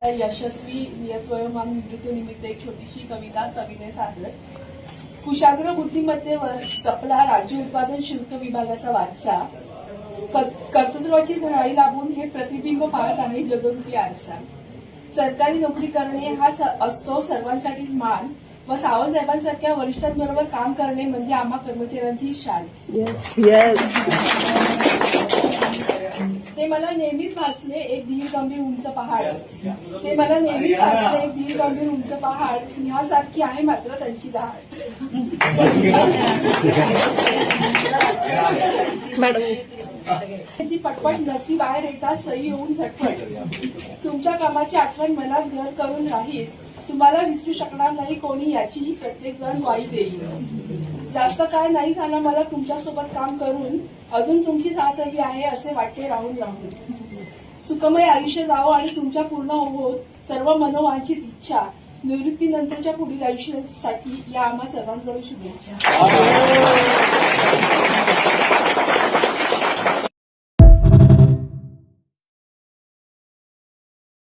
यशस्वी नियतवयोमान निवृत्तीनिमित्त एक छोटीशी कविता सविनय सादर. कुशाग्र बुद्धिमत्तेवर जपला राज्य उत्पादन शुल्क विभागाचा वारसा. कर्तृत्वाची झळाळी लाभून हे प्रतिबिंब पाहत आहे जगरूपी आरसा. सरकारी नोकरी करणे हा असतो सर्वांसाठीच मान व सावंतसाहेबांसारख्या वरिष्ठांबरोबर काम करणे म्हणजे आम्हा कर्मचाऱ्यांची शान. ते मला नेहमीच भासले एक धीर गंभीर उंच पहाड. ते मला नेहमीच भासले एक धीर गंभीर उंच पहाड. सिंहासारखी आहे मात्र त्यांची दाढ. त्यांची पटपट नसती बाहेर येतात सई येऊन झटपट. तुमच्या कामाची आठवण मनात घर करून राहील. तुम्हाला विसरू शकणार नाही कोणी याची प्रत्येक जण ग्वाही देईल. जास्त काय नाही झालं मला तुमच्यासोबत काम करून. अजून तुमची साथ हवी आहे असे वाटते राहून राहून. सुखमय आयुष्य जावं आणि तुमच्या पूर्ण होत सर्व मनोवांछित इच्छा. निवृत्तीनंतरच्या पुढील आयुष्यासाठी या आम्हा सर्वांकडून शुभेच्छा.